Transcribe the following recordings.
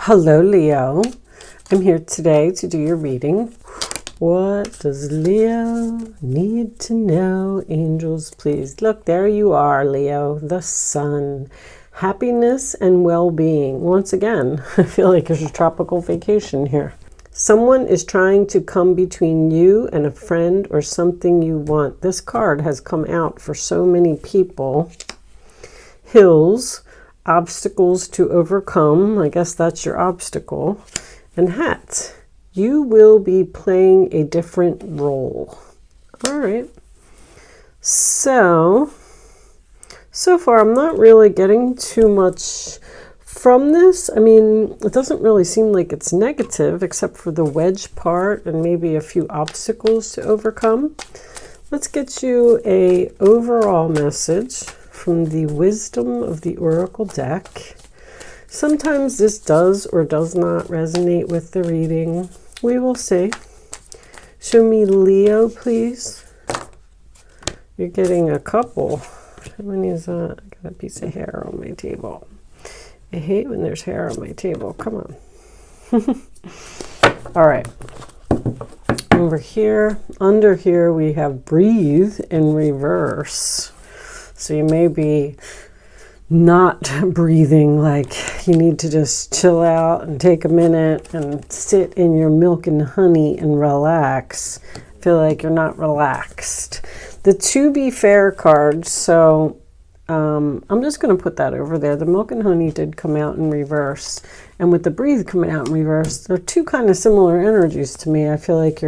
Hello, Leo. I'm here today to do your reading. What does Leo need to know? Angels, please. Look, there you are, Leo, the sun. Happiness and well-being. Once again, I feel like there's a tropical vacation here. Someone is trying to come between you and a friend or something you want. This card has come out for so many people. Hills. Obstacles to overcome. I guess that's your obstacle. And hat. You will be playing a different role. All right. So far I'm not really getting too much from this. I mean, it doesn't really seem like it's negative except for the wedge part and maybe a few obstacles to overcome. Let's get you a overall message from the Wisdom of the Oracle deck. Sometimes this does or does not resonate with the reading. We will see. Show me Leo, please. You're getting a couple. How many is that? I got a piece of hair on my table. I hate when there's hair on my table. Come on. All right. Over here, under here, we have breathe in reverse. So you may be not breathing, like you need to just chill out and take a minute and sit in your milk and honey and relax. Feel like you're not relaxed. The to be fair card, so I'm just going to put that over there. The milk and honey did come out in reverse. And with the breathe coming out in reverse, they're two kind of similar energies to me. I feel like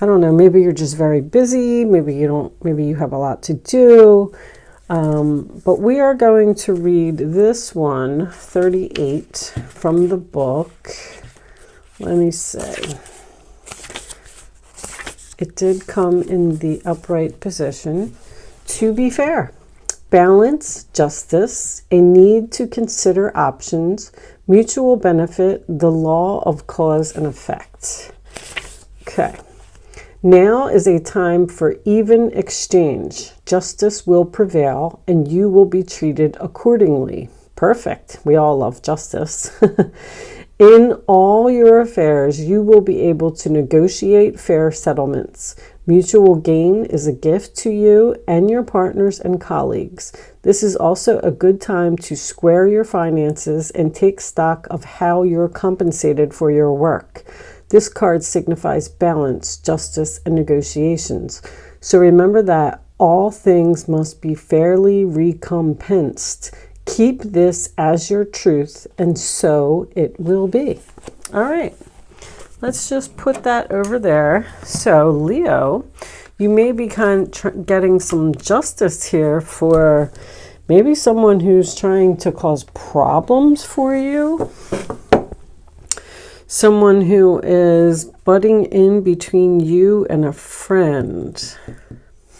I don't know, maybe you're just very busy, maybe you have a lot to do. But we are going to read this one, 38, from the book. Let me see. It did come in the upright position. To be fair, balance, justice, a need to consider options, mutual benefit, the law of cause and effect. Okay. Now is a time for even exchange. Justice will prevail and you will be treated accordingly. Perfect. We all love justice. In all your affairs, you will be able to negotiate fair settlements. Mutual gain is a gift to you and your partners and colleagues. This is also a good time to square your finances and take stock of how you're compensated for your work. This card signifies balance, justice, and negotiations. So remember that all things must be fairly recompensed. Keep this as your truth, and so it will be. All right, let's just put that over there. So Leo, you may be getting some justice here for maybe someone who's trying to cause problems for you. Someone who is butting in between you and a friend.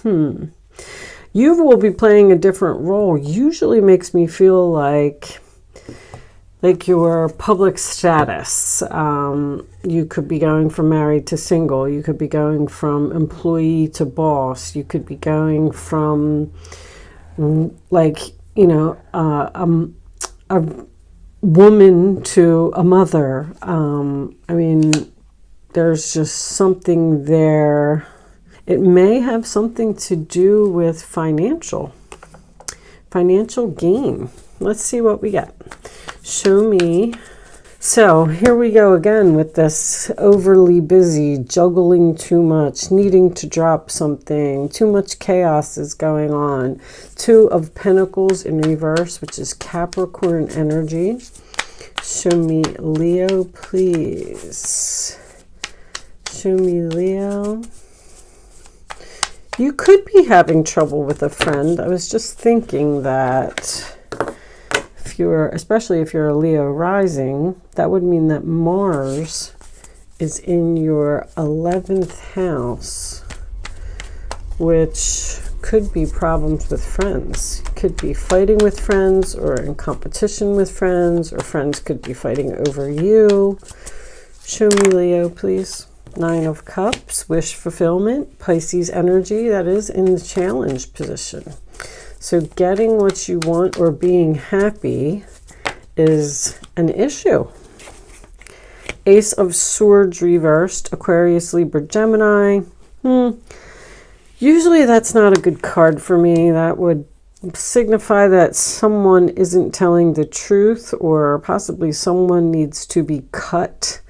You will be playing a different role. Usually makes me feel like your public status. You could be going from married to single. You could be going from employee to boss. You could be going from a woman to a mother. I mean, there's just something there. It may have something to do with financial gain. Let's see what we get. Show me. So here we go again with this overly busy, juggling too much, needing to drop something, too much chaos is going on. Two of Pentacles in reverse, which is Capricorn energy. Show me Leo, please. Show me Leo. You could be having trouble with a friend. I was just thinking that especially if you're a Leo rising, that would mean that Mars is in your 11th house, which could be problems with friends. You could be fighting with friends or in competition with friends, or friends could be fighting over you. Show me Leo, please. 9 of Cups, wish fulfillment, Pisces energy, that is in the challenge position. So getting what you want or being happy is an issue. Ace of Swords reversed, Aquarius, Libra, Gemini. Usually that's not a good card for me. That would signify that someone isn't telling the truth, or possibly someone needs to be cut.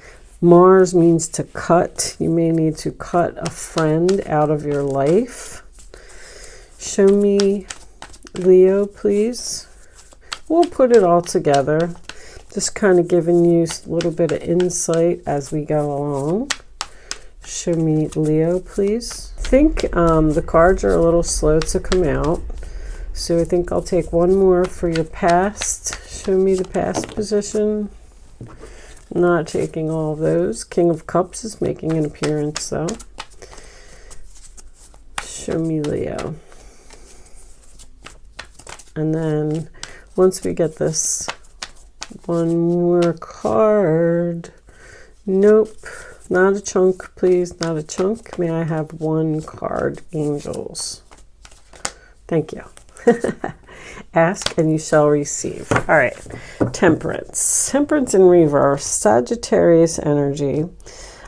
Mars means to cut. You may need to cut a friend out of your life. Show me Leo, please. We'll put it all together. Just kind of giving you a little bit of insight as we go along. Show me Leo, please. I think the cards are a little slow to come out. So I think I'll take one more for your past. Show me the past position. Not taking all of those. King of Cups is making an appearance though. Show me Leo. And then once we get this, one more card. Nope. Not a chunk, please. Not a chunk. May I have one card, angels? Thank you. Ask and you shall receive. All right. Temperance. Temperance in reverse. Sagittarius energy.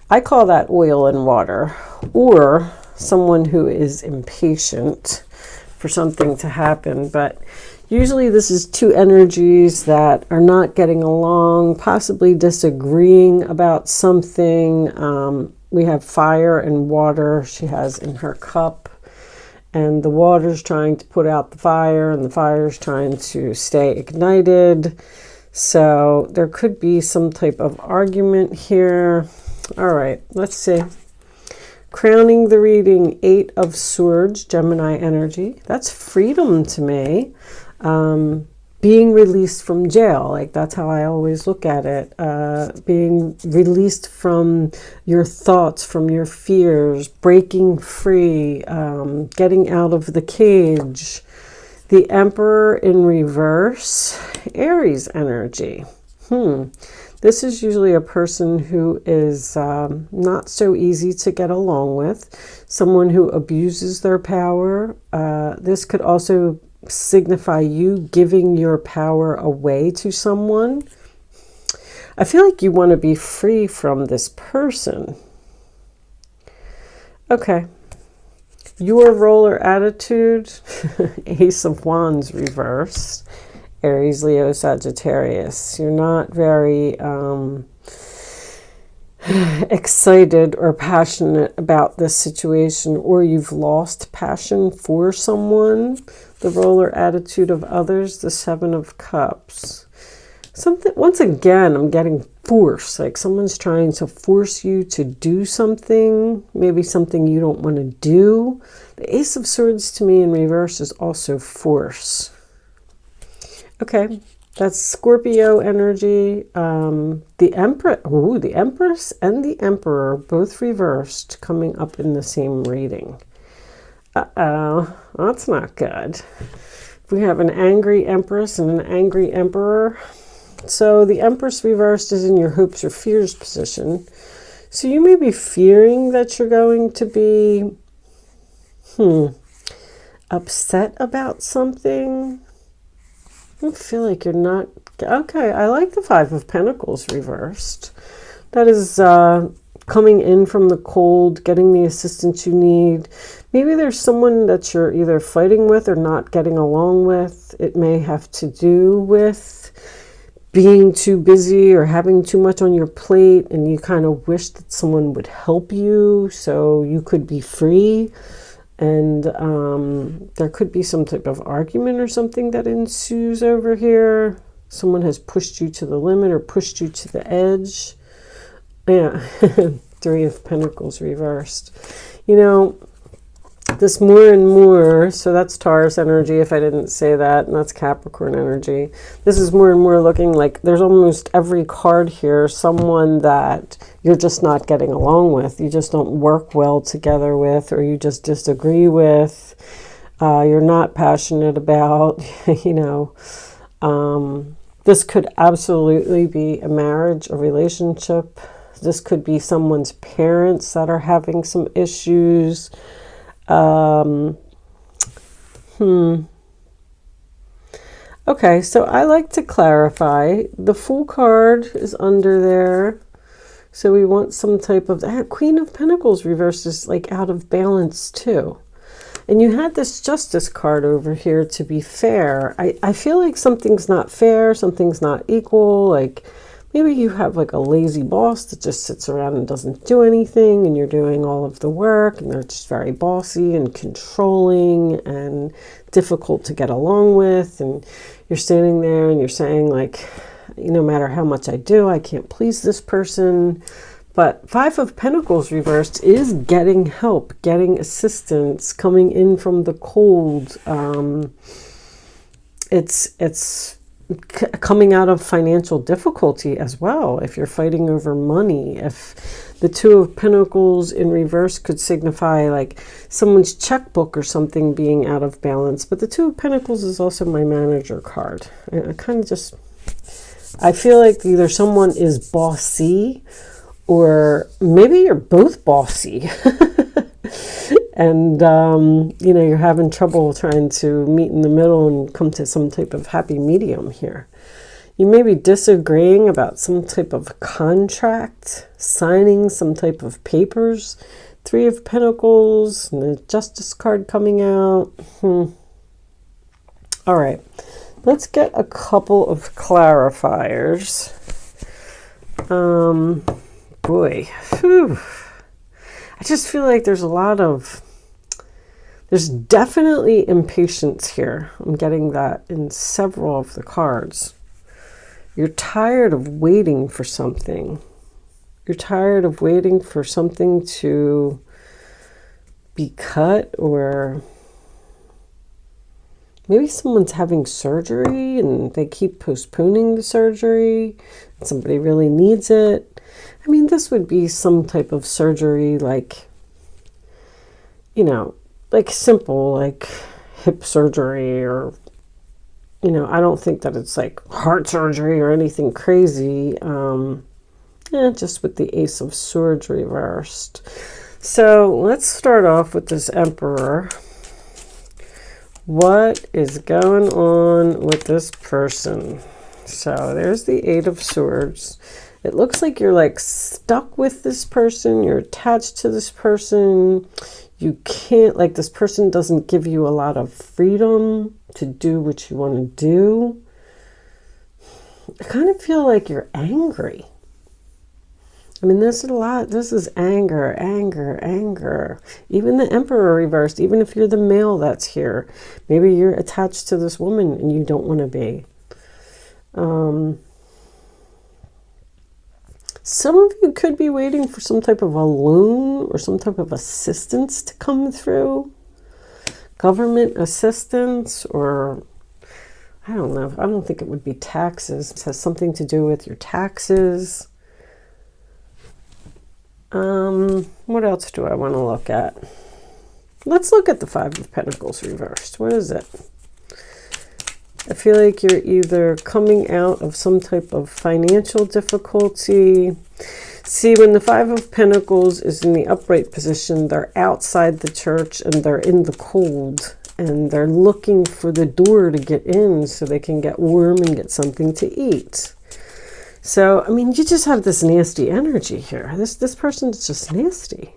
I call that oil and water, or someone who is impatient for something to happen. But usually this is two energies that are not getting along, possibly disagreeing about something. We have fire and water she has in her cup. And the water's trying to put out the fire, and the fire's trying to stay ignited. So there could be some type of argument here. All right, let's see. Crowning the reading, 8 of Swords, Gemini energy. That's freedom to me. Being released from jail, like that's how I always look at it. Being released from your thoughts, from your fears, breaking free, getting out of the cage. The Emperor in reverse, Aries energy. This is usually a person who is not so easy to get along with, someone who abuses their power. This could also signify you giving your power away to someone. I feel like you want to be free from this person. Okay. Your role or attitude, Ace of Wands reversed, Aries, Leo, Sagittarius. You're not very excited or passionate about this situation, or you've lost passion for someone. The role or attitude of others, the 7 of Cups. Something, once again, I'm getting force, like someone's trying to force you to do something, maybe something you don't want to do. The Ace of Swords to me in reverse is also force. Okay, that's Scorpio energy. The Empress and the Emperor, both reversed, coming up in the same reading. Uh-oh, that's not good. We have an angry Empress and an angry Emperor. So the Empress reversed is in your hopes or fears position. So you may be fearing that you're going to be upset about something. I feel like you're not. Okay, I like the 5 of Pentacles reversed. That is coming in from the cold, getting the assistance you need. Maybe there's someone that you're either fighting with or not getting along with. It may have to do with being too busy or having too much on your plate, and you kind of wish that someone would help you so you could be free. And there could be some type of argument or something that ensues over here. Someone has pushed you to the limit or pushed you to the edge. Yeah, 3 of Pentacles reversed. You know, this more and more, so that's Taurus energy if I didn't say that, and that's Capricorn energy. This is more and more looking like there's almost every card here, someone that you're just not getting along with. You just don't work well together with, or you just disagree with. You're not passionate about, you know. This could absolutely be a marriage, a relationship. This could be someone's parents that are having some issues. Okay, so I like to clarify. The Fool card is under there. So we want some type of... Queen of Pentacles reversed is like out of balance too. And you had this Justice card over here to be fair. I feel like something's not fair, something's not equal. Like maybe you have like a lazy boss that just sits around and doesn't do anything, and you're doing all of the work, and they're just very bossy and controlling and difficult to get along with. And you're standing there and you're saying like, no matter how much I do, I can't please this person. But Five of Pentacles reversed is getting help, getting assistance, coming in from the cold. It's coming out of financial difficulty as well. If you're fighting over money, if the Two of Pentacles in reverse could signify like someone's checkbook or something being out of balance. But the Two of Pentacles is also my manager card. I kind of just, I feel like either someone is bossy, or maybe you're both bossy and, you know, you're having trouble trying to meet in the middle and come to some type of happy medium here. You may be disagreeing about some type of contract, signing some type of papers. Three of Pentacles and the Justice card coming out. All right, let's get a couple of clarifiers. Boy, whew. I just feel like there's there's definitely impatience here. I'm getting that in several of the cards. You're tired of waiting for something. You're tired of waiting for something to be cut, or maybe someone's having surgery and they keep postponing the surgery. Somebody really needs it. I mean, this would be some type of surgery like, you know, like simple, like hip surgery, or, you know, I don't think that it's like heart surgery or anything crazy. Just with the Ace of Swords reversed. So let's start off with this Emperor. What is going on with this person? So there's the Eight of Swords. It looks like you're like stuck with this person. You're attached to this person. You can't, like, this person doesn't give you a lot of freedom to do what you want to do. I kind of feel like you're angry. I mean, this is a lot. This is anger, anger, anger. Even the Emperor reversed, even if you're the male that's here. Maybe you're attached to this woman and you don't want to be. Some of you could be waiting for some type of a loan or some type of assistance to come through. Government assistance, or I don't know. I don't think it would be taxes. It has something to do with your taxes. What else do I want to look at? Let's look at the Five of Pentacles reversed. What is it? I feel like you're either coming out of some type of financial difficulty. See, when the Five of Pentacles is in the upright position, they're outside the church and they're in the cold. And they're looking for the door to get in so they can get warm and get something to eat. So, I mean, you just have this nasty energy here. This person's just nasty.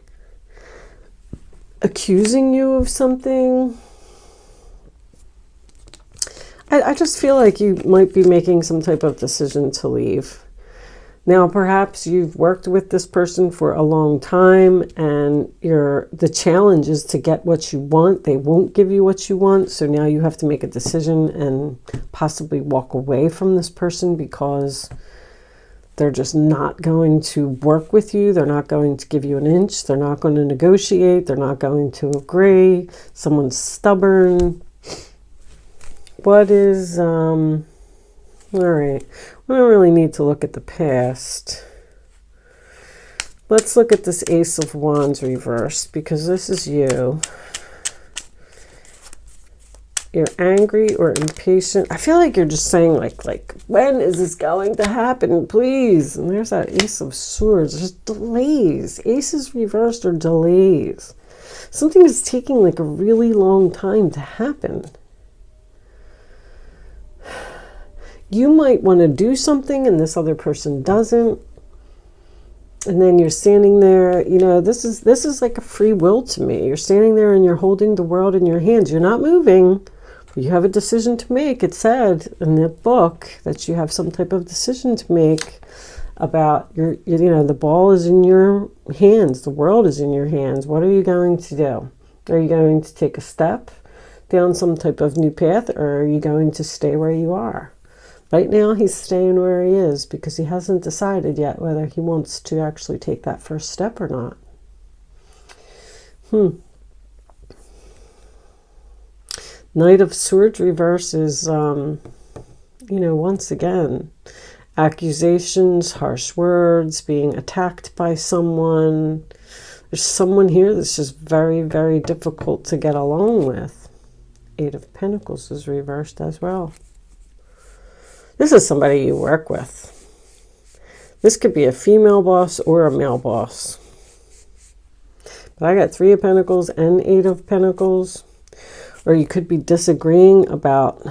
Accusing you of something. I just feel like you might be making some type of decision to leave. Now, perhaps you've worked with this person for a long time and the challenge is to get what you want. They won't give you what you want. So now you have to make a decision and possibly walk away from this person because they're just not going to work with you. They're not going to give you an inch. They're not going to negotiate. They're not going to agree. Someone's stubborn. What is, all right. We don't really need to look at the past. Let's look at this Ace of Wands reversed because this is you. You're angry or impatient. I feel like you're just saying like, when is this going to happen, please? And there's that Ace of Swords. There's delays. Aces reversed are delays. Something is taking like a really long time to happen. you might want to do something and this other person doesn't. And then you're standing there, you know, this is like a free will to me. You're standing there and you're holding the world in your hands. You're not moving. You have a decision to make. It said in the book that you have some type of decision to make about your, you know, the ball is in your hands. The world is in your hands. What are you going to do? Are you going to take a step down some type of new path, or are you going to stay where you are? Right now, he's staying where he is because he hasn't decided yet whether he wants to actually take that first step or not. Knight of Swords reverse is, you know, once again, accusations, harsh words, being attacked by someone. There's someone here that's just very, very difficult to get along with. Eight of Pentacles is reversed as well. This is somebody you work with. This could be a female boss or a male boss. But I got Three of Pentacles and Eight of Pentacles. Or you could be disagreeing about...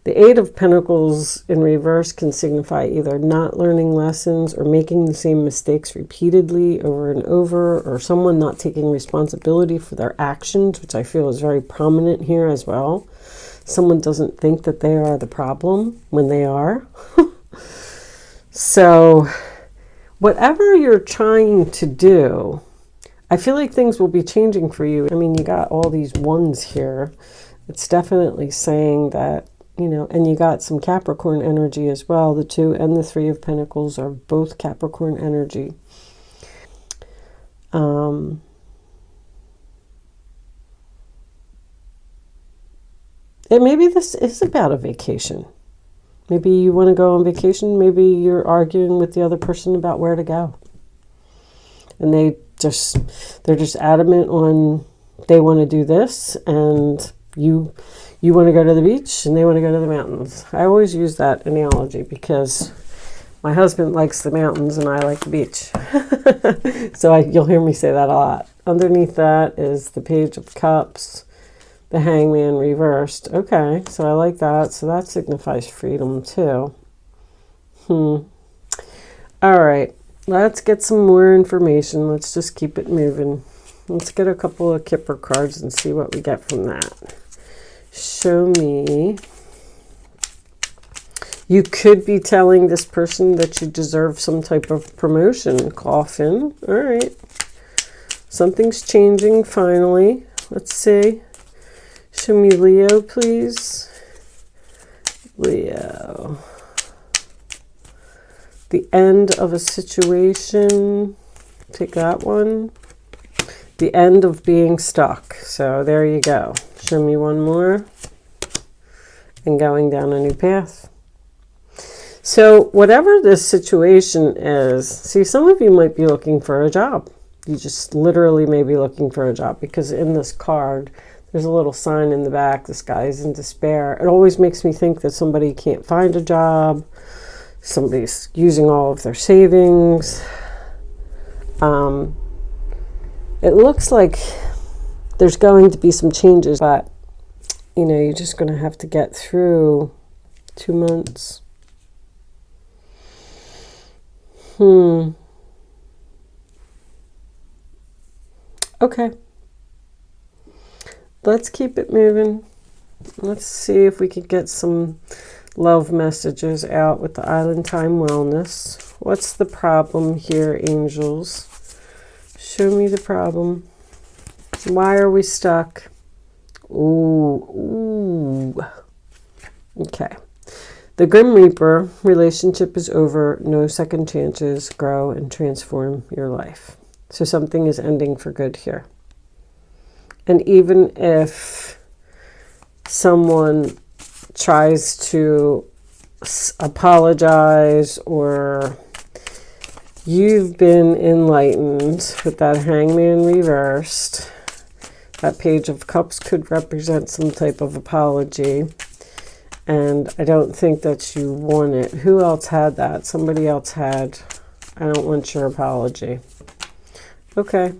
The Eight of Pentacles in reverse can signify either not learning lessons or making the same mistakes repeatedly over and over, or someone not taking responsibility for their actions, which I feel is very prominent here as well. Someone doesn't think that they are the problem when they are. So whatever you're trying to do, I feel like things will be changing for you. I mean, you got all these ones here. It's definitely saying that, you know, and you got some Capricorn energy as well. The Two and the Three of Pentacles are both Capricorn energy. And maybe this is about a vacation. Maybe you want to go on vacation. Maybe you're arguing with the other person about where to go. And they're just adamant on they want to do this, and you want to go to the beach and they want to go to the mountains. I always use that analogy because my husband likes the mountains and I like the beach. So you'll hear me say that a lot. Underneath that is the Page of Cups, the Hangman reversed. Okay, so I like that. So that signifies freedom too. All right, let's get some more information. Let's just keep it moving. Let's get a couple of Kipper cards and see what we get from that. Show me. You could be telling this person that you deserve some type of promotion. Coffin. All right. Something's changing finally. Let's see. Show me Leo, please. Leo. The end of a situation. Take that one. The end of being stuck. So there you go. Show me one more. And going down a new path. So whatever this situation is, see, some of you might be looking for a job. You just literally may be looking for a job, because in this card, there's a little sign in the back. This guy is in despair. It always makes me think that somebody can't find a job. Somebody's using all of their savings. It looks like there's going to be some changes, but, you know, you're just going to have to get through 2 months. Okay. Let's keep it moving. Let's see if we could get some love messages out with the Island Time Wellness. What's the problem here, angels? Show me the problem. Why are we stuck? Ooh. Okay. The Grim Reaper, relationship is over. No second chances. Grow and transform your life. So something is ending for good here. And even if someone tries to apologize, or you've been enlightened with that Hangman reversed, that Page of Cups could represent some type of apology. And I don't think that you want it. Who else had that? Somebody else had, I don't want your apology. Okay.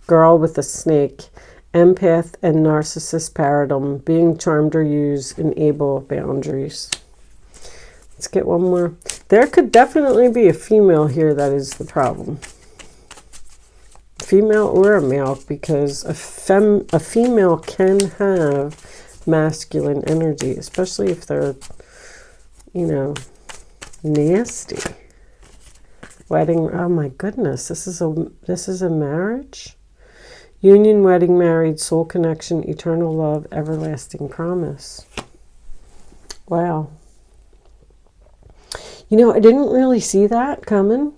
Girl with a snake. empath and narcissist paradigm, being charmed or used, enable boundaries. Let's get one more. There could definitely be a female here that is the problem. Female or a male, because a female can have masculine energy, especially if they're, you know, nasty. Wedding, oh my goodness, this is a marriage. Union, wedding, married, soul connection, eternal love, everlasting promise. Wow. You know, I didn't really see that coming.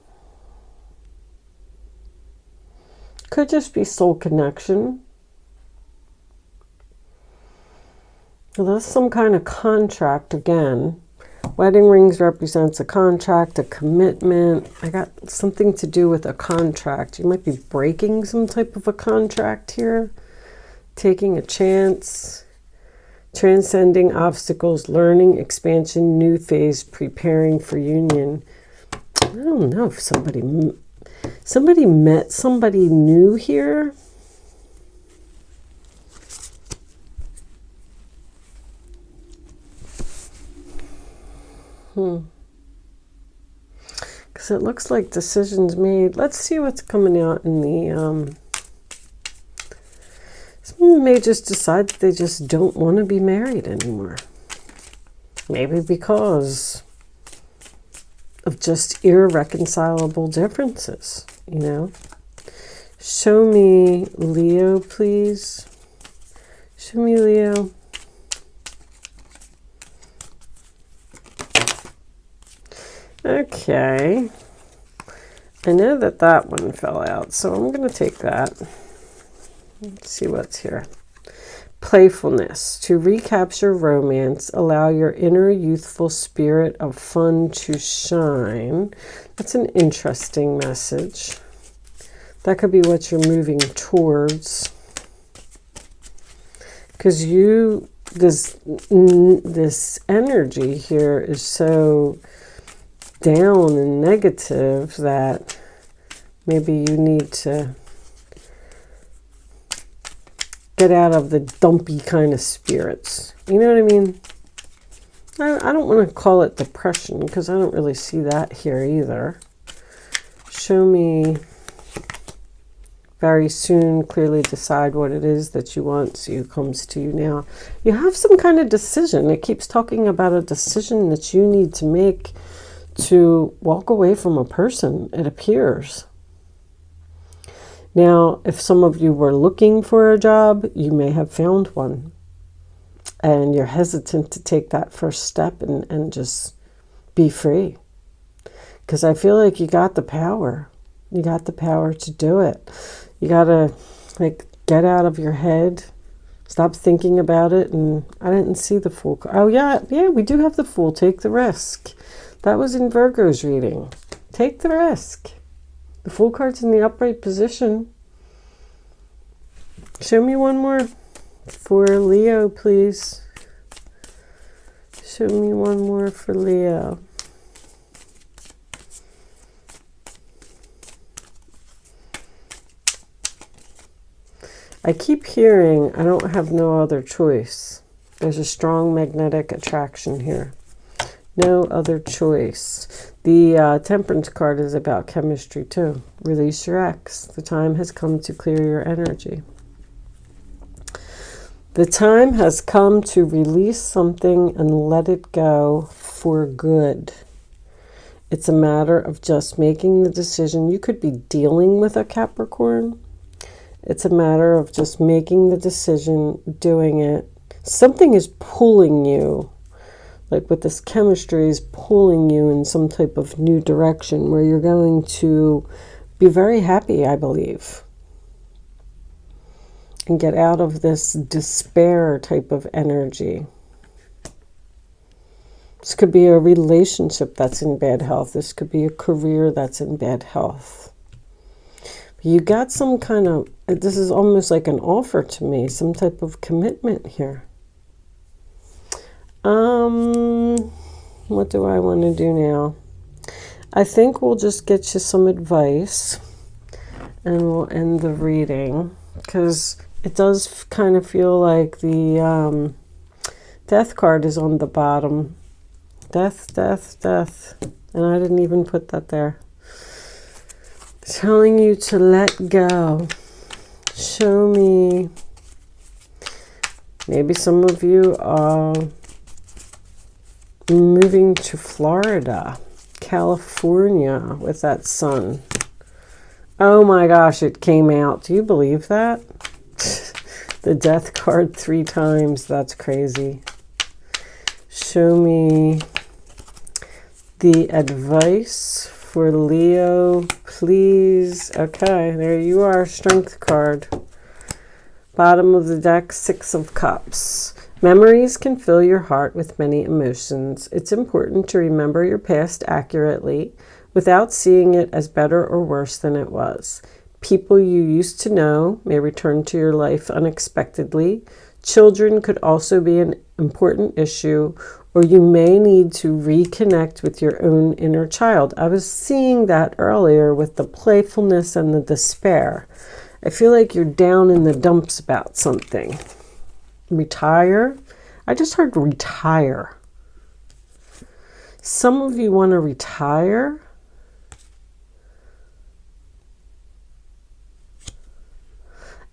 Could just be soul connection. Well, that's some kind of contract again. Wedding rings represents a contract, a commitment. I got something to do with a contract. You might be breaking some type of a contract here. Taking a chance. Transcending obstacles, learning, expansion, new phase, preparing for union. I don't know if somebody met somebody new here. Because it looks like decisions made. Let's see what's coming out in the... Someone may just decide that they just don't want to be married anymore. Maybe because of just irreconcilable differences, you know. Show me Leo, please. Show me Leo. Okay. I know that one fell out, so I'm going to take that. Let's see what's here. Playfulness. To recapture romance, allow your inner youthful spirit of fun to shine. That's an interesting message. That could be what you're moving towards. Because this energy here is so down and negative that maybe you need to get out of the dumpy kind of spirits. You know what I mean? I don't want to call it depression because I don't really see that here either. Show me very soon, clearly decide what it is that you want. So it comes to you now. You have some kind of decision. It keeps talking about a decision that you need to make to walk away from a person, it appears. Now, if some of you were looking for a job, you may have found one. And you're hesitant to take that first step and just be free. Because I feel like you got the power. You got the power to do it. You got to, like, get out of your head. Stop thinking about it. And I didn't see the Fool. Oh, yeah, we do have the Fool. Take the risk. That was in Virgo's reading. Take the risk. The Fool card's in the upright position. Show me one more for Leo, please. Show me one more for Leo. I keep hearing, I don't have no other choice. There's a strong magnetic attraction here. No other choice. The Temperance card is about chemistry too. Release your ex. The time has come to clear your energy. The time has come to release something and let it go for good. It's a matter of just making the decision. You could be dealing with a Capricorn. It's a matter of just making the decision, doing it. Something is pulling you. Like with this chemistry is pulling you in some type of new direction where you're going to be very happy, I believe. And get out of this despair type of energy. This could be a relationship that's in bad health. This could be a career that's in bad health. You got some kind of, this is almost like an offer to me, some type of commitment here. What do I want to do now? I think we'll just get you some advice and we'll end the reading because It does kind of feel like the death card is on the bottom. Death, death, death. And I didn't even put that there. Telling you to let go. Show me. Maybe some of you are moving to Florida, California with that sun. Oh my gosh, it came out. Do you believe that? The death card 3 times. That's crazy. Show me the advice for Leo, please. Okay, there you are. Strength card. Bottom of the deck, 6 of Cups. Memories can fill your heart with many emotions. It's important to remember your past accurately without seeing it as better or worse than it was. People you used to know may return to your life unexpectedly. Children could also be an important issue, or you may need to reconnect with your own inner child. I was seeing that earlier with the playfulness and the despair. I feel like you're down in the dumps about something. Retire? I just heard retire. Some of you want to retire.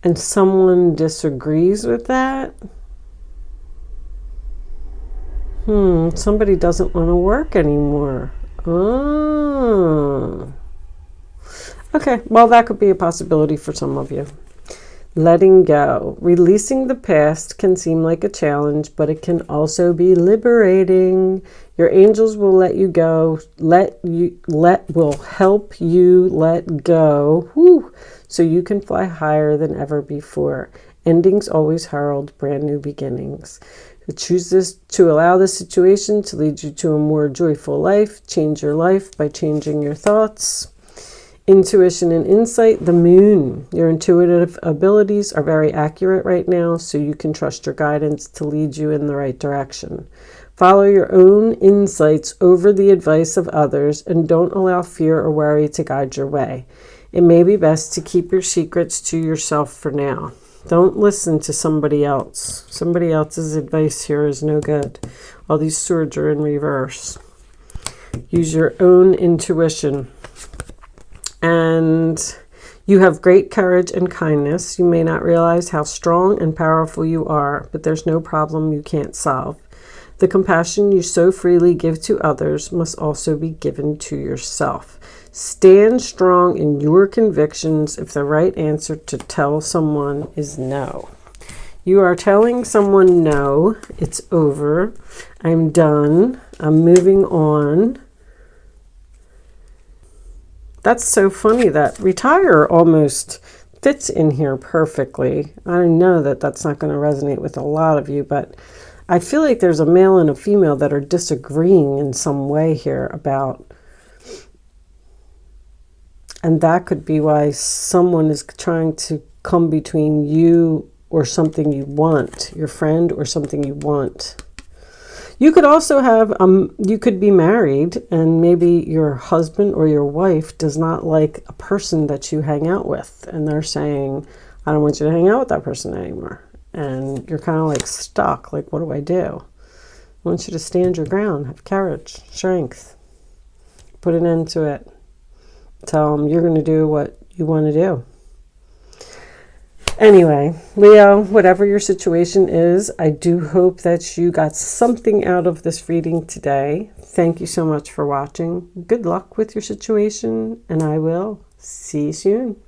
And someone disagrees with that. Somebody doesn't want to work anymore. Oh. Okay, well, that could be a possibility for some of you. Letting go. Releasing the past can seem like a challenge, but it can also be liberating. Your angels will let you go, will help you let go, so you can fly higher than ever before. Endings always herald brand new beginnings. Choose this to allow this situation to lead you to a more joyful life. Change your life by changing your thoughts. Intuition and insight, the moon. Your intuitive abilities are very accurate right now, so you can trust your guidance to lead you in the right direction. Follow your own insights over the advice of others, and don't allow fear or worry to guide your way. It may be best to keep your secrets to yourself for now. Don't listen to somebody else. Somebody else's advice here is no good. All these swords are in reverse. Use your own intuition. And you have great courage and kindness. You may not realize how strong and powerful you are, but there's no problem you can't solve. The compassion you so freely give to others must also be given to yourself. Stand strong in your convictions if the right answer to tell someone is no. You are telling someone no, it's over, I'm done, I'm moving on. That's so funny that retire almost fits in here perfectly. I know that that's not going to resonate with a lot of you, but I feel like there's a male and a female that are disagreeing in some way here about, and that could be why someone is trying to come between you or something you want, your friend or something you want. You could also have, you could be married and maybe your husband or your wife does not like a person that you hang out with. And they're saying, I don't want you to hang out with that person anymore. And you're kind of like stuck. Like, what do I do? I want you to stand your ground, have courage, strength, put an end to it. Tell them you're going to do what you want to do. Anyway, Leo, whatever your situation is, I do hope that you got something out of this reading today. Thank you so much for watching. Good luck with your situation, and I will see you soon.